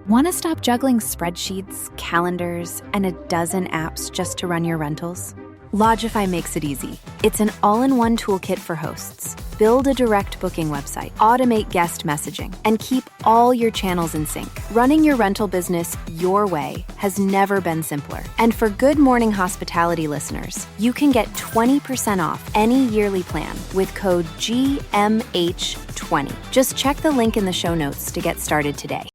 Want to stop juggling spreadsheets, calendars, and a dozen apps just to run your rentals? Lodgify makes it easy. It's an all-in-one toolkit for hosts. Build a direct booking website, automate guest messaging, and keep all your channels in sync. Running your rental business your way has never been simpler. And for Good Morning Hospitality listeners, you can get 20% off any yearly plan with code GMH20. Just check the link in the show notes to get started today.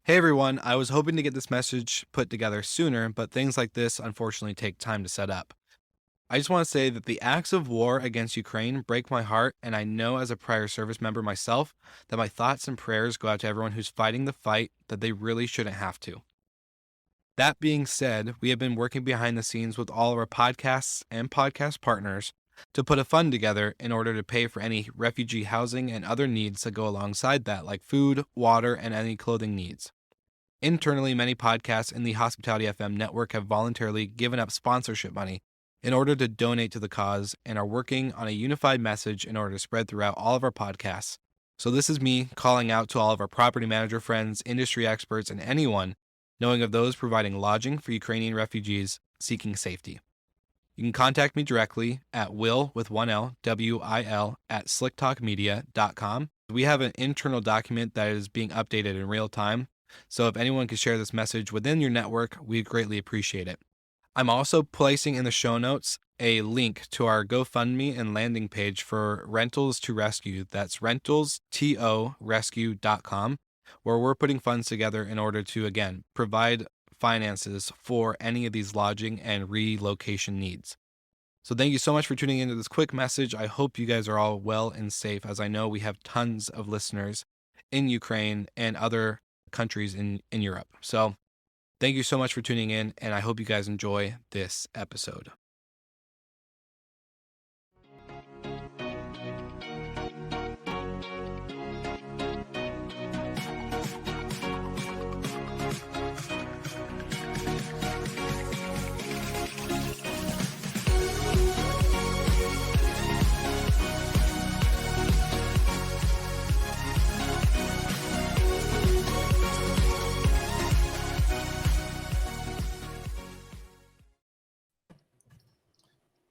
Hey everyone, I was hoping to get this message put together sooner, but things like this unfortunately take time to set up. I just want to say that the acts of war against Ukraine break my heart, and I know as a prior service member myself that my thoughts and prayers go out to everyone who's fighting the fight that they really shouldn't have to. That being said, we have been working behind the scenes with all of our podcasts and podcast partners to put a fund together in order to pay for any refugee housing and other needs that go alongside that, like food, water, and any clothing needs. Internally, many podcasts in the Hospitality FM network have voluntarily given up sponsorship money in order to donate to the cause and are working on a unified message in order to spread throughout all of our podcasts. So this is me calling out to all of our property manager friends, industry experts, and anyone knowing of those providing lodging for Ukrainian refugees seeking safety. You can contact me directly at will with one L, WIL at slicktalkmedia.com. We have an internal document that is being updated in real time. So if anyone could share this message within your network, we'd greatly appreciate it. I'm also placing in the show notes a link to our GoFundMe and landing page for Rentals to Rescue. That's rentalstorescue.com, where we're putting funds together in order to, again, provide finances for any of these lodging and relocation needs. So thank you so much for tuning into this quick message. I hope you guys are all well and safe, as I know we have tons of listeners in Ukraine and other countries in Europe. So thank you so much for tuning in, and I hope you guys enjoy this episode.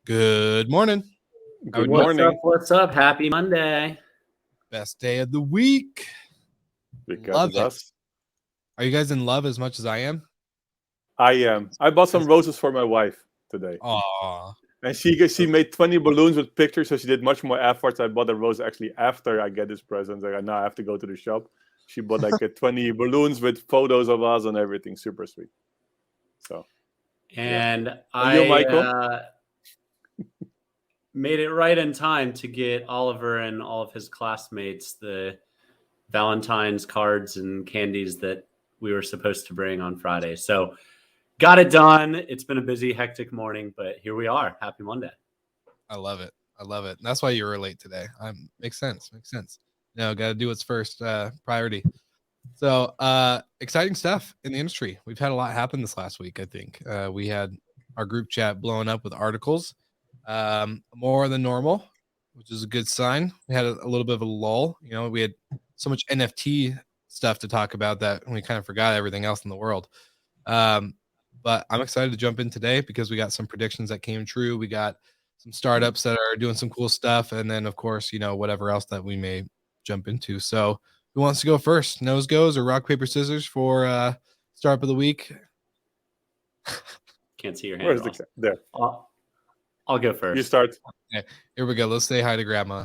Good morning. Good morning. What's up? Happy Monday. Best day of the week. Because Love it's it. us. Are you guys in love as much as I am? I am. I bought some roses for my wife today. Aww. And she made 20 balloons with pictures, so she did much more efforts. I bought a rose actually after I get this present. Like, now I have to go to the shop. She bought like 20 balloons with photos of us and everything. Super sweet. So. And yeah. I you, Michael? made it right in time to get Oliver and all of his classmates the Valentine's cards and candies that we were supposed to bring on Friday. So got it done. It's been a busy, hectic morning, but here we are. Happy Monday. I love it. That's why you were late today. Makes sense. No, got to do what's first priority. So exciting stuff in the industry. We've had a lot happen this last week. I think we had our group chat blowing up with articles, more than normal, which is a good sign. We had a little bit of a lull. You know, we had so much NFT stuff to talk about that we kind of forgot everything else in the world. But I'm excited to jump in today because we got some predictions that came true. We got some startups that are doing some cool stuff. And then, of course, you know, whatever else that we may jump into. So who wants to go first? Nose goes or rock, paper, scissors for startup of the week? Can't see your hand. Where's the there? I'll go first. You start. Okay, here we go. Let's say hi to Grandma.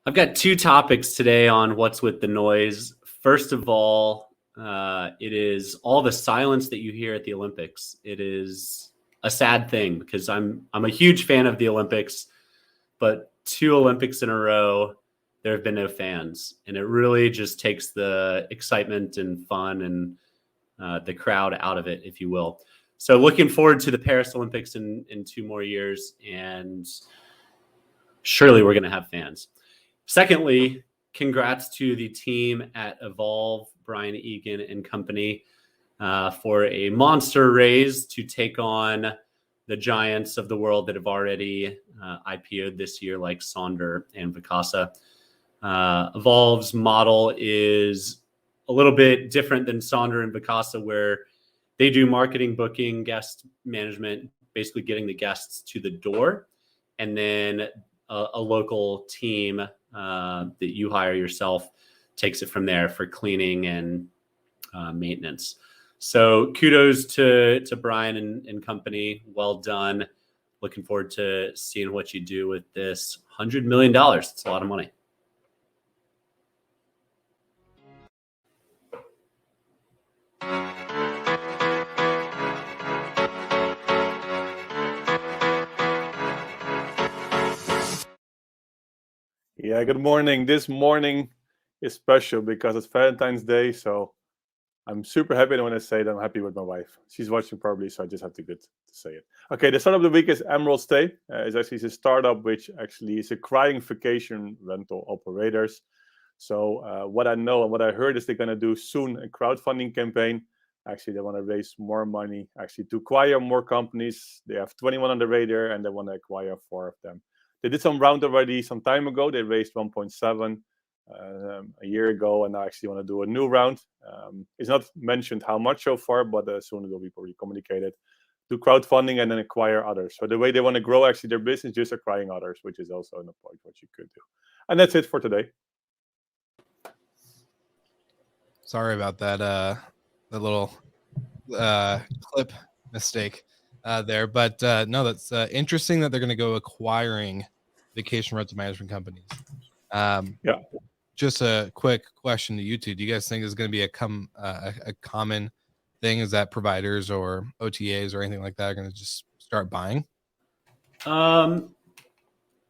I've got two topics today on what's with the noise. First of all, it is all the silence that you hear at the Olympics. It is a sad thing because I'm a huge fan of the Olympics, but 2 Olympics in a row, there have been no fans. And it really just takes the excitement and fun and the crowd out of it, if you will. So looking forward to the Paris Olympics in 2 more years, and surely we're going to have fans. Secondly, congrats to the team at Evolve Brian Egan and company for a monster raise to take on the giants of the world that have already IPO'd this year, like Sonder and Vacasa. Evolve's model is a little bit different than Sonder and Vacasa, where they do marketing, booking, guest management, basically getting the guests to the door, and then a local team that you hire yourself takes it from there for cleaning and maintenance. So kudos to Brian and company. Well done. Looking forward to seeing what you do with this $100 million. It's a lot of money. Yeah, good morning. This morning is special because it's Valentine's Day, so I'm super happy. I want to say that I'm happy with my wife. She's watching probably, so I just have to say it. Okay, the startup of the week is Emerald Stay. It's actually a startup which actually is acquiring vacation rental operators. So what I know and what I heard is they're going to do soon a crowdfunding campaign. Actually, they want to raise more money actually to acquire more companies. They have 21 on the radar and they want to acquire 4 of them. They did some round already some time ago. They raised 1.7 a year ago, and now actually want to do a new round. It's not mentioned how much so far, but soon it will be probably communicated. Do crowdfunding and then acquire others. So the way they want to grow actually their business, just acquiring others, which is also an point what you could do. And that's it for today. Sorry about that. The little clip mistake there, but no, that's interesting that they're going to go acquiring vacation rental management companies. Yeah. Just a quick question to you two. Do you guys think it's going to be a common thing? Is that providers or OTAs or anything like that are going to just start buying?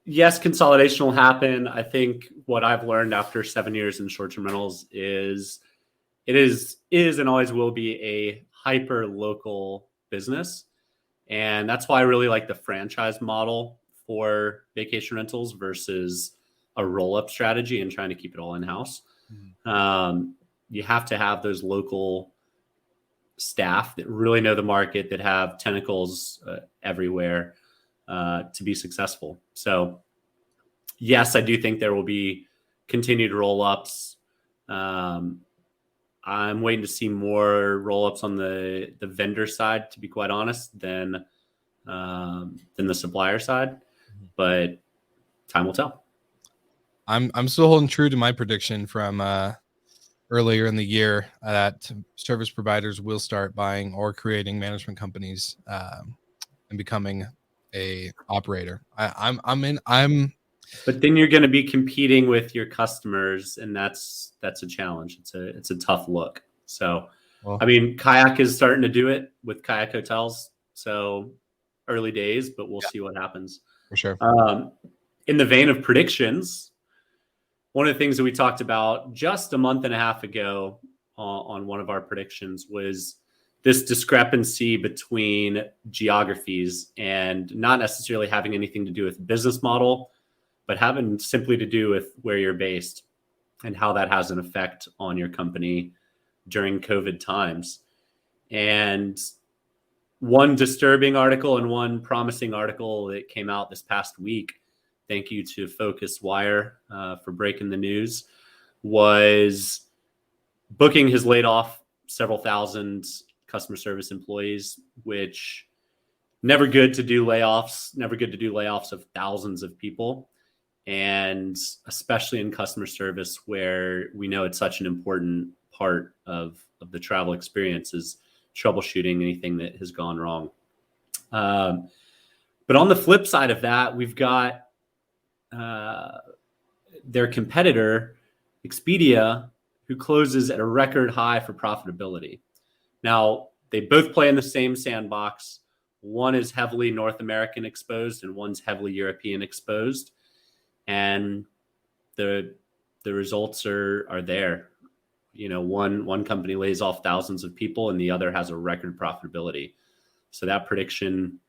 Yes, consolidation will happen. I think what I've learned after 7 years in short-term rentals is it is and always will be a hyper local business. And that's why I really like the franchise model for vacation rentals versus a roll-up strategy and trying to keep it all in-house. Mm-hmm. You have to have those local staff that really know the market, that have tentacles everywhere to be successful. So yes, I do think there will be continued roll-ups. I'm waiting to see more roll-ups on the vendor side, to be quite honest, than the supplier side, but time will tell. I'm still holding true to my prediction from earlier in the year that service providers will start buying or creating management companies and becoming a operator. But then you're going to be competing with your customers, and that's a challenge. It's a tough look. So, well, I mean, Kayak is starting to do it with Kayak Hotels. So early days, but we'll see what happens. For sure. In the vein of predictions, one of the things that we talked about just a month and a half ago on one of our predictions was this discrepancy between geographies, and not necessarily having anything to do with business model, but having simply to do with where you're based and how that has an effect on your company during COVID times. And one disturbing article and one promising article that came out this past week, thank you to Focus Wire for breaking the news, was Booking has laid off several thousand customer service employees, which never good to do layoffs of thousands of people. And especially in customer service, where we know it's such an important part of the travel experience, is troubleshooting anything that has gone wrong. But on the flip side of that, we've got their competitor, Expedia, who closes at a record high for profitability. Now, they both play in the same sandbox. One is heavily North American exposed and one's heavily European exposed. And the results are there. You know, one company lays off thousands of people and the other has a record profitability. So that prediction,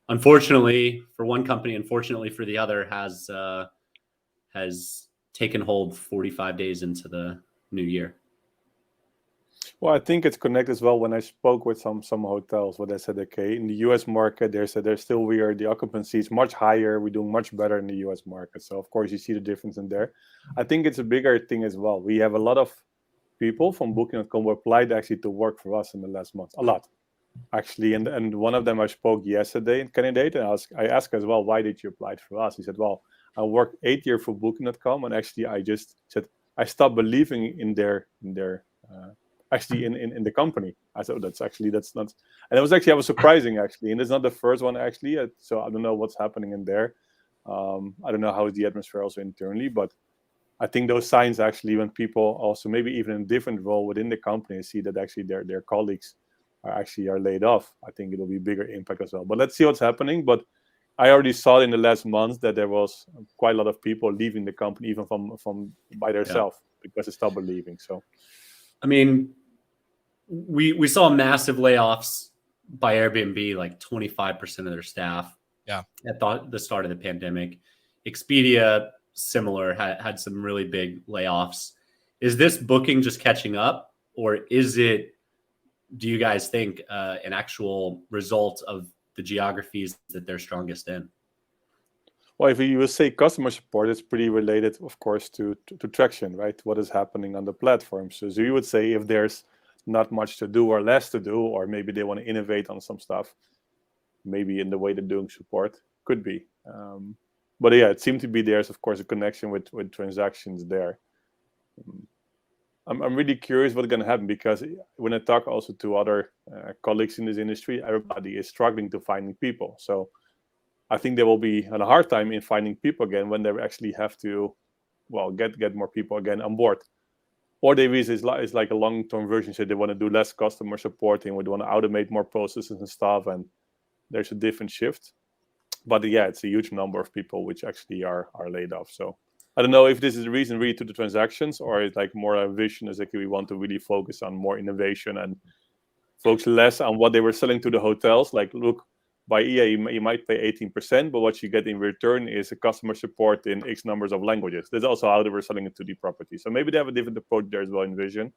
unfortunately for one company, unfortunately for the other, has taken hold 45 days into the new year. Well, I think it's connected as well. When I spoke with some hotels, what they said, okay, in the U.S. market, they said they're still weird. The occupancy is much higher. We're doing much better in the U.S. market. So of course you see the difference in there. I think it's a bigger thing as well. We have a lot of people from Booking.com who applied actually to work for us in the last month. A lot, actually. And one of them I spoke yesterday in candidate, and I asked as well, why did you apply for us? He said, well, I worked 8 years for Booking.com, and actually I just said I stopped believing in their actually in the company. I said, that's not, and it was actually, I was surprising actually, and it's not the first one actually. So I don't know what's happening in there. I don't know how is the atmosphere also internally, but I think those signs actually, when people also maybe even in a different role within the company see that actually their colleagues are laid off, I think it'll be a bigger impact as well. But let's see what's happening. But I already saw in the last months that there was quite a lot of people leaving the company, even from by themselves, because they stopped believing. So, I mean, we saw massive layoffs by Airbnb, like 25% of their staff. Yeah. At the start of the pandemic. Expedia, similar, had some really big layoffs. Is this Booking just catching up, or is it, do you guys think, an actual result of the geographies that they're strongest in? Well, if you will say customer support, it's pretty related, of course, to traction, right? What is happening on the platform. So you would say if there's not much to do or less to do, or maybe they want to innovate on some stuff, maybe in the way they're doing support, could be. But yeah, it seemed to be there's, of course, a connection with transactions there. I'm really curious what's going to happen, because when I talk also to other colleagues in this industry, everybody is struggling to finding people. So I think they will be on a hard time in finding people again when they actually have to, well, get more people again on board. Or they reason is like a long-term version, so they want to do less customer supporting, or they want to automate more processes and stuff, and there's a different shift. But yeah, it's a huge number of people which actually are laid off. So I don't know if this is the reason really to the transactions, or it's like more a vision as like we want to really focus on more innovation and focus less on what they were selling to the hotels. Like, look, by EA, you might pay 18%, but what you get in return is a customer support in X numbers of languages. That's also how they were selling it to the property. So maybe they have a different approach there as well in vision.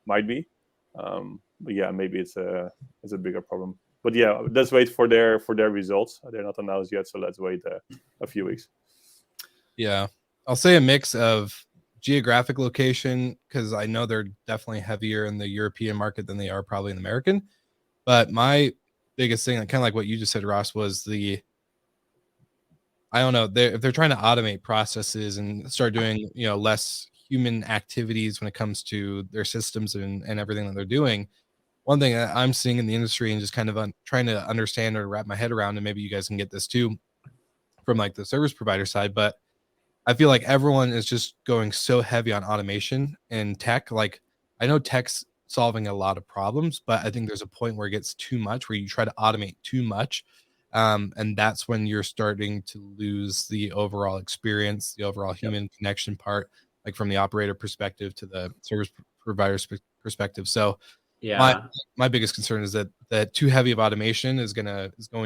Might be. But yeah, maybe it's a bigger problem. But yeah, let's wait for their results. They're not announced yet, so let's wait a few weeks. Yeah, I'll say a mix of geographic location, because I know they're definitely heavier in the European market than they are probably in the American. But my biggest thing, kind of like what you just said, Ross, was I don't know, if they're trying to automate processes and start doing, less human activities when it comes to their systems and everything that they're doing. One thing that I'm seeing in the industry and just kind of trying to understand or wrap my head around, and maybe you guys can get this too from like the service provider side, but I feel like everyone is just going so heavy on automation and tech. Like, I know tech's solving a lot of problems, but I think there's a point where it gets too much, where you try to automate too much. And that's when you're starting to lose the overall experience, the overall human connection part, like from the operator perspective to the service provider perspective. So yeah, my biggest concern is that too heavy of automation is going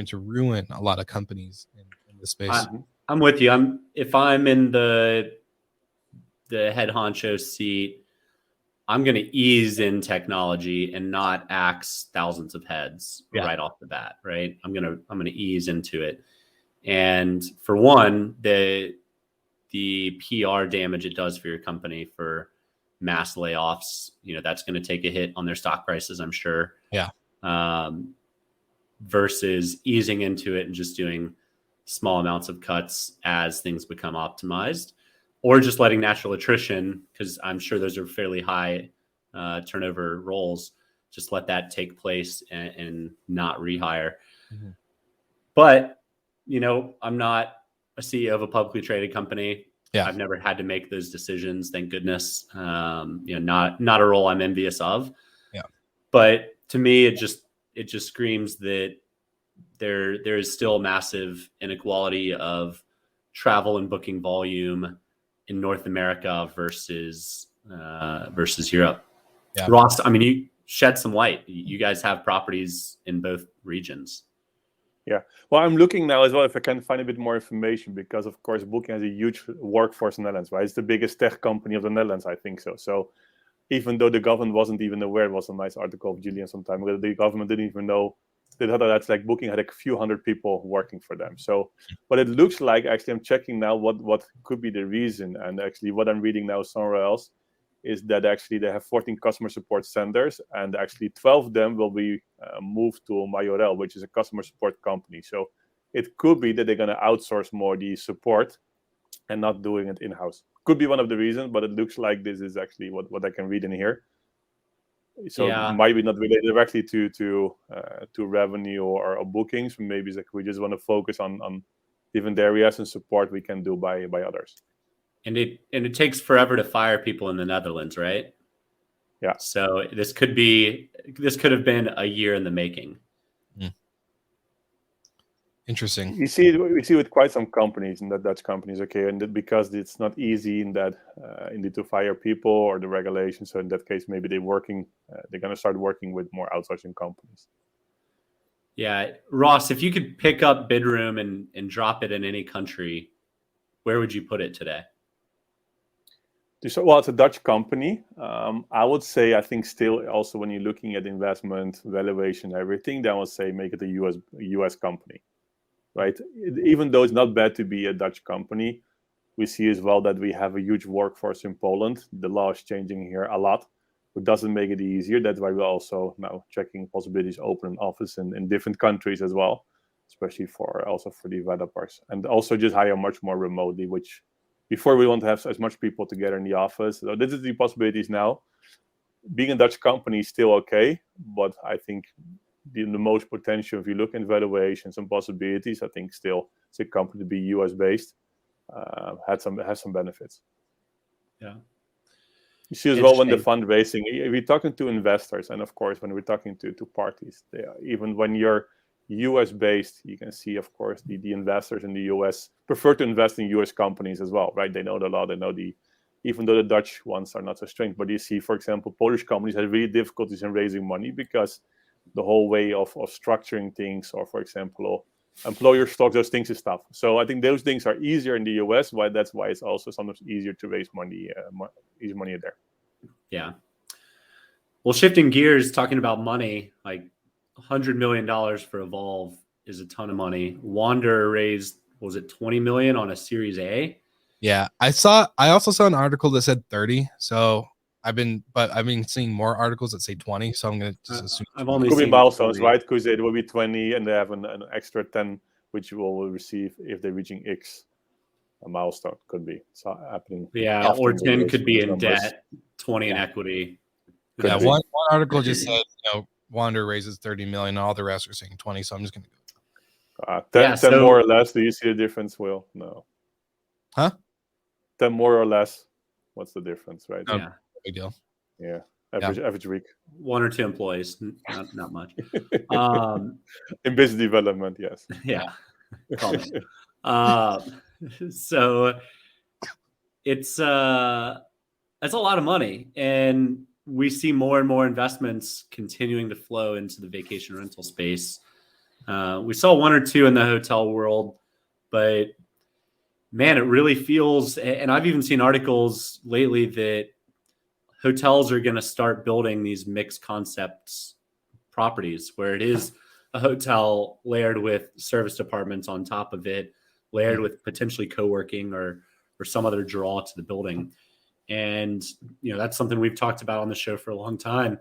to ruin a lot of companies in this space. I'm with you. If I'm in the head honcho seat, I'm going to ease in technology and not axe thousands of heads right off the bat, right? I'm going to ease into it. And for one, the PR damage it does for your company for mass layoffs, that's going to take a hit on their stock prices, I'm sure. Yeah. Versus easing into it and just doing small amounts of cuts as things become optimized, or just letting natural attrition, because I'm sure those are fairly high turnover roles, just let that take place and not rehire. Mm-hmm. But, I'm not a CEO of a publicly traded company. Yeah. I've never had to make those decisions, thank goodness. Not a role I'm envious of. Yeah. But to me, it just screams that there is still massive inequality of travel and booking volume in North America versus Europe. Yeah. Ross, I mean, you shed some light. You guys have properties in both regions. Yeah. Well, I'm looking now as well if I can find a bit more information, because of course Booking has a huge workforce in the Netherlands, right? It's the biggest tech company of the Netherlands, I think so. So even though the government wasn't even aware. It was a nice article of Julian sometime ago. The government didn't even know that's like Booking had a few hundred people working for them. So what it looks like, actually, I'm checking now what could be the reason. And actually what I'm reading now somewhere else is that actually they have 14 customer support centers, and actually 12 of them will be moved to Majorel, which is a customer support company. So it could be that they're going to outsource more the support and not doing it in-house. Could be one of the reasons, but it looks like this is actually what I can read in here. So Yeah. it might be not related directly to revenue or bookings. Maybe it's like we just want to focus on different areas and support we can do by others. And it takes forever to fire people in the Netherlands, right? Yeah. So this could have been a year in the making. Interesting. We see with quite some companies, and that Dutch companies, okay, and because it's not easy in that indeed to fire people or the regulations. So in that case, maybe they're going to start working with more outsourcing companies. Yeah, Ross, if you could pick up Bidroom and drop it in any country, where would you put it today? So, well, it's a Dutch company. I would say, I think still also when you're looking at investment, valuation, everything, then I would say make it a US company. Right, even though it's not bad to be a Dutch company, we see as well that we have a huge workforce in Poland. The law is changing here a lot, which doesn't make it easier. That's why we're also now checking possibilities to open an office in different countries as well, especially for developers, and also just hire much more remotely. Which before we want to have as much people together in the office. So this is the possibilities now. Being a Dutch company is still okay, but I think the most potential, if you look in valuations and possibilities, I think still it's a company to be US based, has some benefits. Yeah. You see as well when the fundraising, if you're talking to investors, and of course when we're talking to parties, even when you're US based, you can see, of course, the investors in the US prefer to invest in US companies as well, right? They know the law, they know even though the Dutch ones are not so strict, but you see, for example, Polish companies have really difficulties in raising money because the whole way of structuring things, or for example, employer stocks, those things is tough. So I think those things are easier in the US. That's why it's also sometimes easier to raise money, easy money there. Yeah. Well, shifting gears, talking about money, like $100 million for Evolve is a ton of money. Wander raised, was it 20 million on a Series A? Yeah, I also saw an article that said 30. So I've been seeing more articles that say 20. So I'm going to just assume I've only could be seen milestones, 40. right? Because it will be 20 and they have an extra 10, which you will receive if they're reaching X. A milestone could be happening. Yeah, or 10 could be in numbers. debt, 20 in equity. Yeah, one article just said, Wander raises 30 million, all the rest are saying 20. So I'm just going to go. 10 more or less. Do you see the difference, Will? No. Huh? 10 more or less. What's the difference, right? Yeah. No big deal. Yeah. Average week. 1 or 2 employees, not much. In business development, yes. Yeah. So it's a lot of money, and we see more and more investments continuing to flow into the vacation rental space. We saw 1 or 2 in the hotel world, but man, it really feels, and I've even seen articles lately that hotels are going to start building these mixed concepts properties where it is a hotel layered with service departments on top of it, layered with potentially co-working or some other draw to the building. And, that's something we've talked about on the show for a long time.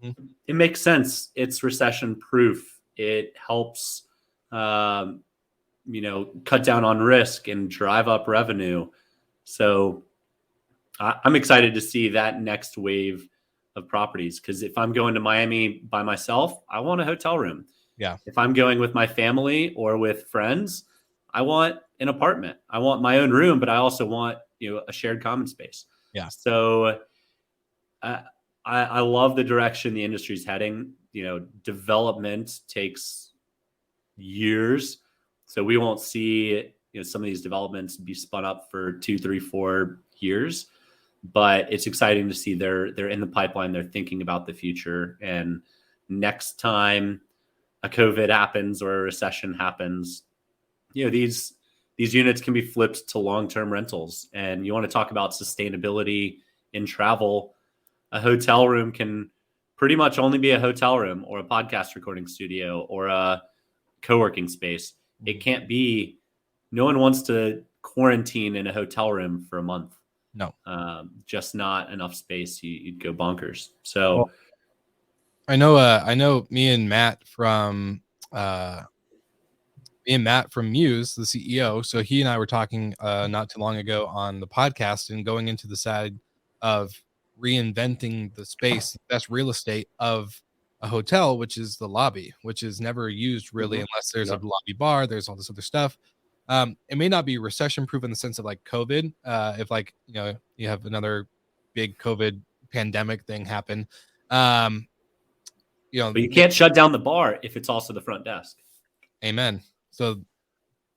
Mm-hmm. It makes sense. It's recession proof. It helps, cut down on risk and drive up revenue. So I'm excited to see that next wave of properties, because if I'm going to Miami by myself, I want a hotel room. Yeah. If I'm going with my family or with friends, I want an apartment. I want my own room, but I also want, a shared common space. Yeah. So I love the direction the industry's heading. Development takes years. So we won't see, some of these developments be spun up for 2, 3, 4 years, but it's exciting to see they're in the pipeline. They're thinking about the future. And next time a COVID happens or a recession happens, these units can be flipped to long-term rentals. And you want to talk about sustainability in travel. a hotel room can pretty much only be a hotel room or a podcast recording studio or a co-working space. It can't be, no one wants to quarantine in a hotel room for a month. No. Just not enough space. You'd go bonkers. So well, I know me and Matt from Muse, the CEO. So he and I were talking not too long ago on the podcast and going into the side of reinventing the space, the best real estate of a hotel, which is the lobby, which is never used really unless there's a lobby bar, there's all this other stuff. It may not be recession proof in the sense of like COVID. If like, you have another big COVID pandemic thing happen. But you can't shut down the bar if it's also the front desk. Amen. So,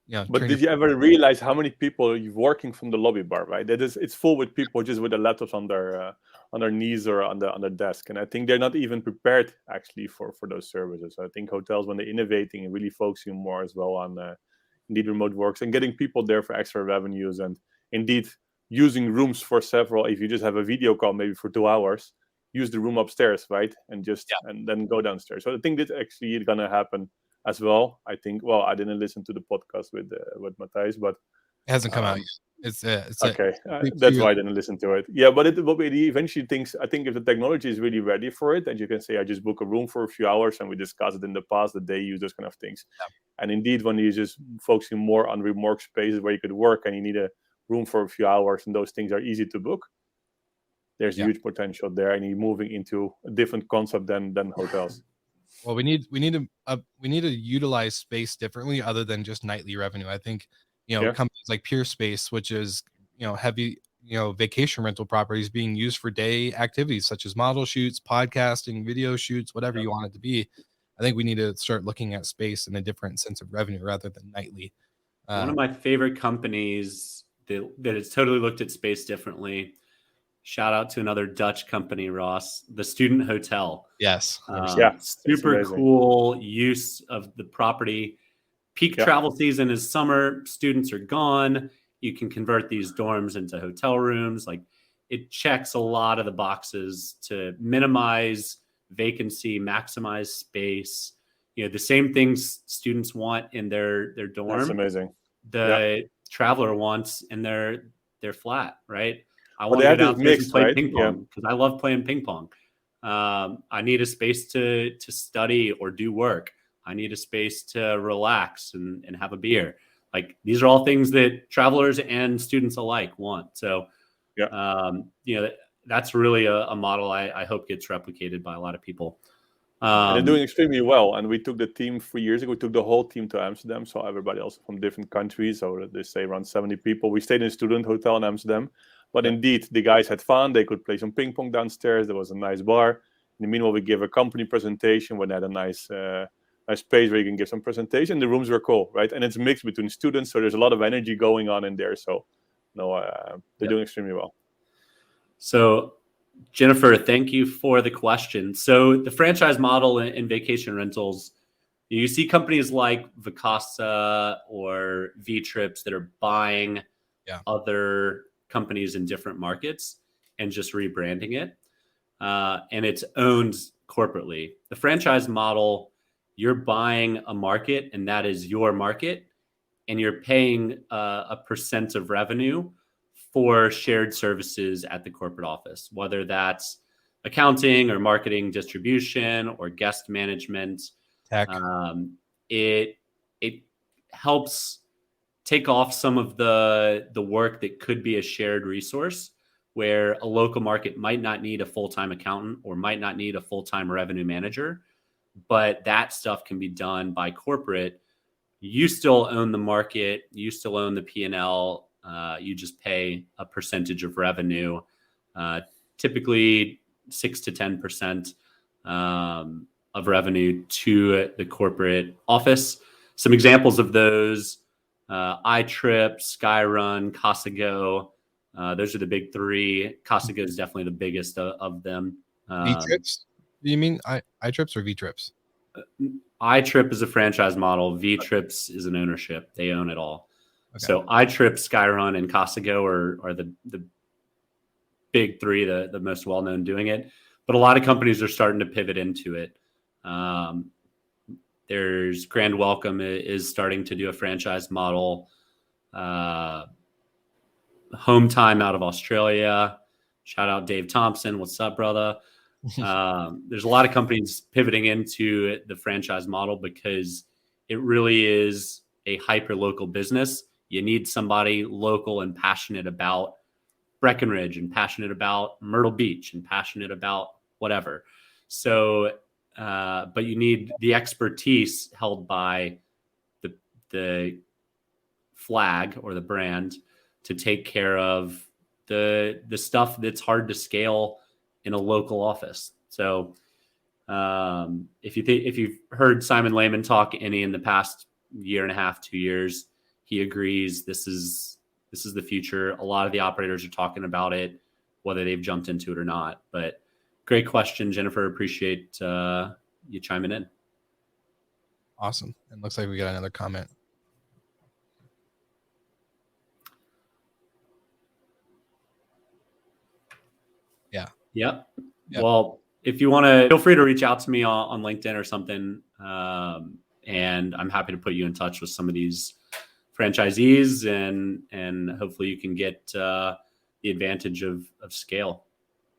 but did you ever realize how many people are working from the lobby bar? Right, it's full with people just with their laptops on their knees or on their desk, and I think they're not even prepared actually for those services. So I think hotels, when they're innovating and really focusing more as well on indeed remote works and getting people there for extra revenues, and indeed using rooms for several. If you just have a video call maybe for 2 hours, use the room upstairs, right, and and then go downstairs. So I think that's actually going to happen as well. I think. Well, I didn't listen to the podcast with Matthijs, but it hasn't come out yet. It's okay. That's why I didn't listen to it. Yeah, but it eventually thinks. I think if the technology is really ready for it, and you can say, I just book a room for a few hours, and we discussed it in the past that they use those kind of things. Yeah. And indeed, when you're just focusing more on remote spaces where you could work, and you need a room for a few hours, and those things are easy to book, there's huge potential there, and you're moving into a different concept than hotels. Well, we need to utilize space differently other than just nightly revenue. I think, companies like Pure Space, which is, heavy, vacation rental properties being used for day activities such as model shoots, podcasting, video shoots, whatever you want it to be. I think we need to start looking at space in a different sense of revenue rather than nightly. One of my favorite companies that has totally looked at space differently. Shout out to another Dutch company, Ross, the Student Hotel. Yes. Super cool use of the property. Peak travel season is summer. Students are gone. You can convert these dorms into hotel rooms. Like, it checks a lot of the boxes to minimize vacancy, maximize space. The same things students want in their dorm. That's amazing. The traveler wants in their flat, right? I want to go downstairs and play ping pong because I love playing ping pong. I need a space to study or do work. I need a space to relax and have a beer. Like, these are all things that travelers and students alike want. So, that's really a model I hope gets replicated by a lot of people. And they're doing extremely well. And we took the team 3 years ago. We took the whole team to Amsterdam. So everybody else from different countries. So they say around 70 people. We stayed in a student hotel in Amsterdam. But indeed, the guys had fun. They could play some ping pong downstairs. There was a nice bar. In the meanwhile, we gave a company presentation when they had a nice space where you can give some presentation. The rooms were cool, right? And it's mixed between students. So there's a lot of energy going on in there. So they're doing extremely well. So, Jennifer, thank you for the question. So the franchise model in vacation rentals, you see companies like Vacasa or V-Trips that are buying other companies in different markets and just rebranding it. And it's owned corporately. The franchise model, you're buying a market and that is your market, and you're paying a percent of revenue for shared services at the corporate office, whether that's accounting or marketing, distribution or guest management. Tech. It helps take off some of the work that could be a shared resource, where a local market might not need a full-time accountant or might not need a full-time revenue manager, but that stuff can be done by corporate. You still own the market, you still own the P&L, you just pay a percentage of revenue, typically 6 to 10% of revenue to the corporate office. Some examples of those: iTrip, Skyrun, Casago. Those are the big three. Casago is definitely the biggest of them. V-Trips? Do you mean iTrips or V-Trips? iTrip is a franchise model. V-Trips is an ownership. They own it all. Okay. So iTrip, Skyrun, and Casago are the big three, the most well-known doing it, but a lot of companies are starting to pivot into it. There's Grand Welcome is starting to do a franchise model. Home Time out of Australia. Shout out Dave Thompson. What's up, brother? There's a lot of companies pivoting into the franchise model because it really is a hyper local business. You need somebody local and passionate about Breckenridge and passionate about Myrtle Beach and passionate about whatever. So, but you need the expertise held by the flag or the brand to take care of the stuff that's hard to scale in a local office. So if you've heard Simon Lehman talk any in the past year and a half, 2 years, he agrees this is the future. A lot of the operators are talking about it, whether they've jumped into it or not. But great question, Jennifer. Appreciate you chiming in. Awesome. And looks like we got another comment. Yep. Yep. Well, if you want to, feel free to reach out to me on LinkedIn or something. And I'm happy to put you in touch with some of these franchisees and hopefully you can get the advantage of scale.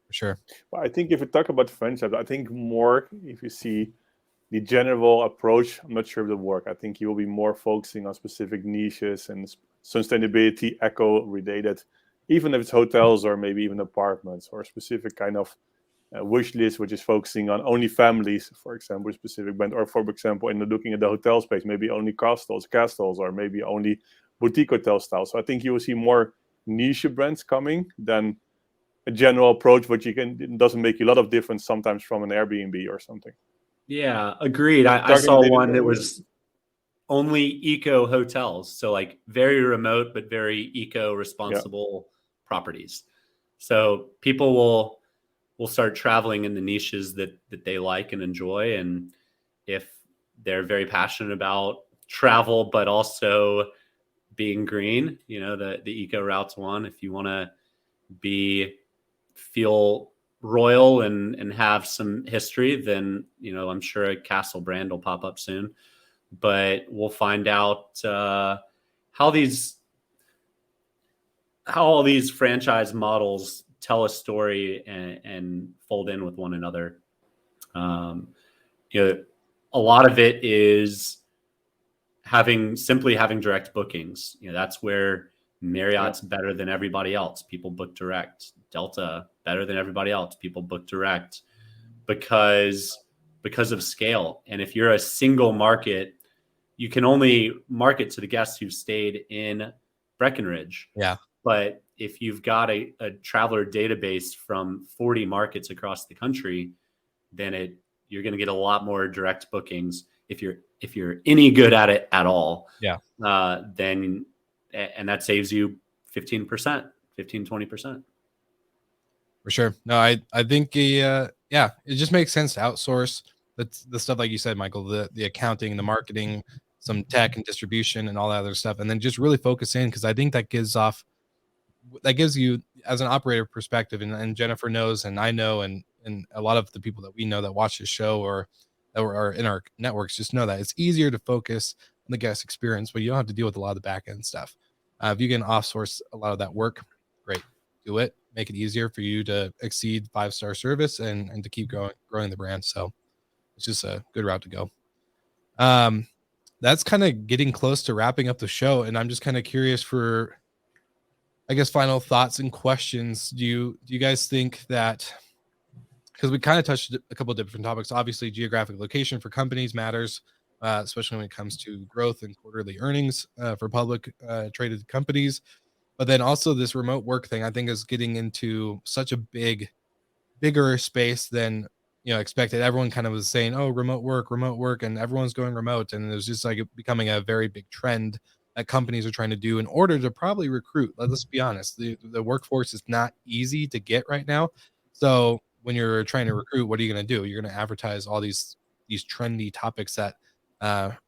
For sure. Well, I think if you talk about franchise, I think more if you see the general approach, I'm not sure if it'll work. I think you will be more focusing on specific niches and sustainability, eco-related, even if it's hotels or maybe even apartments or a specific kind of wish list, which is focusing on only families, for example, a specific brand, or for example, in looking at the hotel space, maybe only castles, or maybe only boutique hotel style. So I think you will see more niche brands coming than a general approach, which it doesn't make you a lot of difference sometimes from an Airbnb or something. Yeah, agreed. I saw one that was only eco hotels. So like very remote, but very eco responsible properties. So people will start traveling in the niches that they like and enjoy. And if they're very passionate about travel, but also being green, the eco route's one. If you want to feel royal and have some history, then, I'm sure a Castle brand will pop up soon, but we'll find out how all these franchise models tell a story and fold in with one another. A lot of it is simply having direct bookings. That's where Marriott's better than everybody else. People book direct. Delta better than everybody else. People book direct because of scale. And if you're a single market, you can only market to the guests who've stayed in Breckenridge. Yeah. But if you've got a traveler database from 40 markets across the country, then you're going to get a lot more direct bookings. If you're any good at it at all, then and that saves you 15%, 20%. For sure. No, I think it just makes sense to outsource the stuff like you said, Michael, the accounting, the marketing, some tech and distribution and all that other stuff, and then just really focus in, because I think that gives you as an operator perspective, and Jennifer knows, and I know, and a lot of the people that we know that watch this show or that are in our networks just know that it's easier to focus on the guest experience, but you don't have to deal with a lot of the back end stuff. If you can offsource a lot of that work, great, do it. Make it easier for you to exceed 5-star service and to keep growing the brand. So it's just a good route to go. That's kind of getting close to wrapping up the show, and I'm just kind of curious for, I guess, final thoughts and questions. Do you guys think that, because we kind of touched a couple of different topics, obviously geographic location for companies matters, especially when it comes to growth and quarterly earnings for public traded companies. But then also this remote work thing, I think, is getting into such a bigger space than expected. Everyone kind of was saying, "Oh, remote work," and everyone's going remote, and it was just like becoming a very big trend that companies are trying to do in order to probably recruit. Let's be honest, the workforce is not easy to get right now. So when you're trying to recruit, what are you going to do? You're going to advertise all these trendy topics that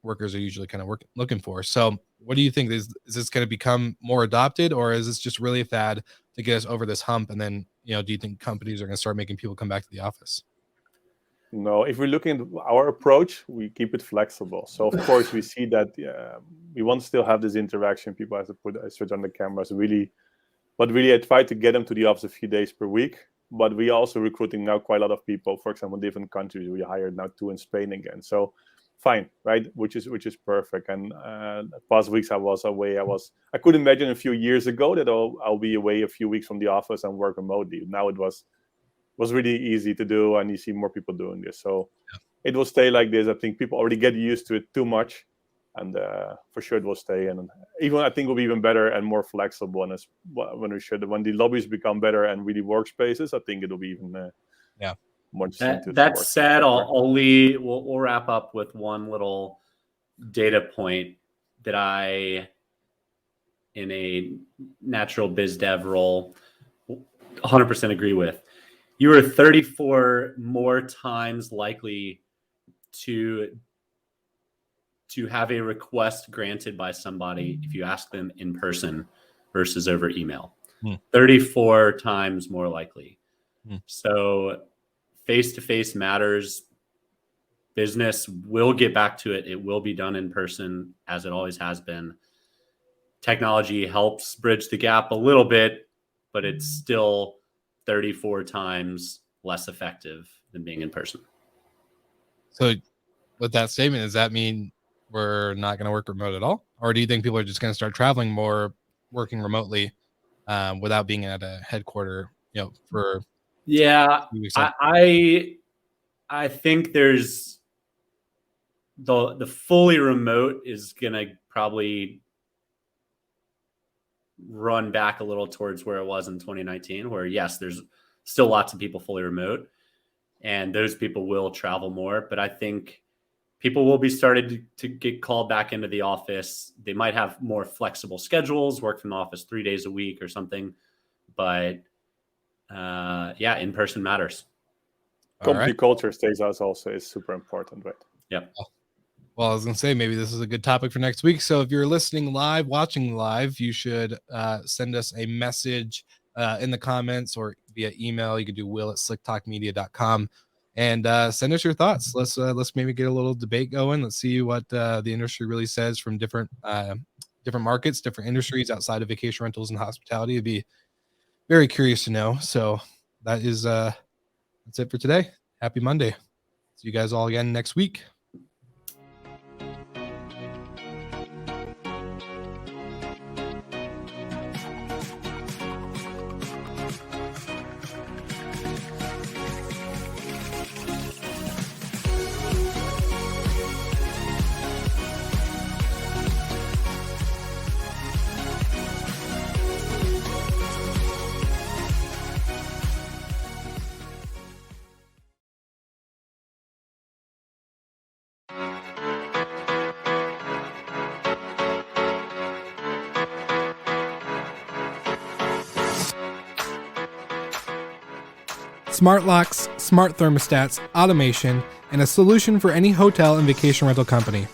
workers are usually kind of looking for. So what do you think? Is this going to become more adopted, or is this just really a fad to get us over this hump? And then, do you think companies are going to start making people come back to the office? No, if we're looking at our approach, we keep it flexible. So of course we see that we want to still have this interaction. People have to put a switch on the cameras. But really, I try to get them to the office a few days per week. But we are also recruiting now quite a lot of people. For example, in different countries. We hired now 2 in Spain again. So fine, right? Which is perfect. And the past weeks I was away. I could imagine a few years ago that I'll be away a few weeks from the office and work remotely. Now it was really easy to do, and you see more people doing this. So it will stay like this. I think people already get used to it too much, and for sure it will stay. And even I think will be even better and more flexible. And when the lobbies become better and really workspaces, I think it'll be even more interesting. That said, we'll wrap up with one little data point that I, in a natural biz dev role, 100% agree with. You are 34 more times likely to have a request granted by somebody if you ask them in person versus over email. 34 times more likely. So face-to-face matters. Business will get back to it. It will be done in person as it always has been. Technology helps bridge the gap a little bit, but it's still 34 times less effective than being in person. So with that statement, does that mean we're not going to work remote at all? Or do you think people are just going to start traveling more, working remotely without being at a headquarter, for... Yeah, I think there's the fully remote is going to probably run back a little towards where it was in 2019, where yes, there's still lots of people fully remote and those people will travel more. But I think people will be started to get called back into the office. They might have more flexible schedules, work from the office 3 days a week or something. But in person matters. Company culture stays us also is super important, right? Yep. Well, I was going to say, maybe this is a good topic for next week. So if you're listening live, watching live, you should send us a message in the comments or via email. You can do will@slicktalkmedia.com and send us your thoughts. Let's maybe get a little debate going. Let's see what the industry really says from different markets, different industries outside of vacation rentals and hospitality. It'd be very curious to know. So that's it for today. Happy Monday. See you guys all again next week. Smart locks, smart thermostats, automation, and a solution for any hotel and vacation rental company.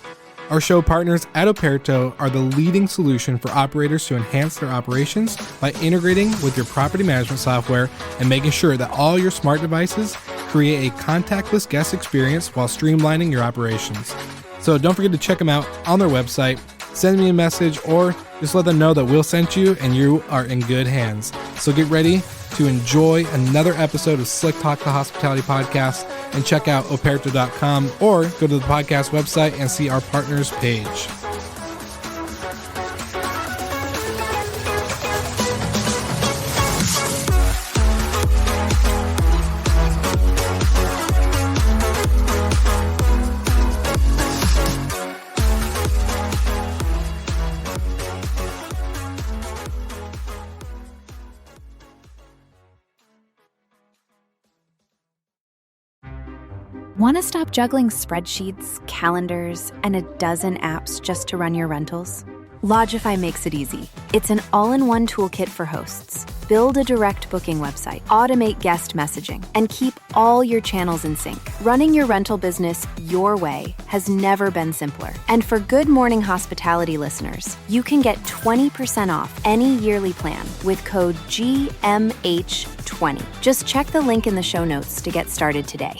Our show partners at Operto are the leading solution for operators to enhance their operations by integrating with your property management software and making sure that all your smart devices create a contactless guest experience while streamlining your operations. So don't forget to check them out on their website, send me a message, or just let them know that Will sent you and you are in good hands. So get ready to enjoy another episode of Slick Talk, the Hospitality Podcast, and check out operto.com or go to the podcast website and see our partners page. Want to stop juggling spreadsheets, calendars, and a dozen apps just to run your rentals? Logify makes it easy. It's an all-in-one toolkit for hosts. Build a direct booking website, automate guest messaging, and keep all your channels in sync. Running your rental business your way has never been simpler. And for Good Morning Hospitality listeners, you can get 20% off any yearly plan with code GMH20. Just check the link in the show notes to get started today.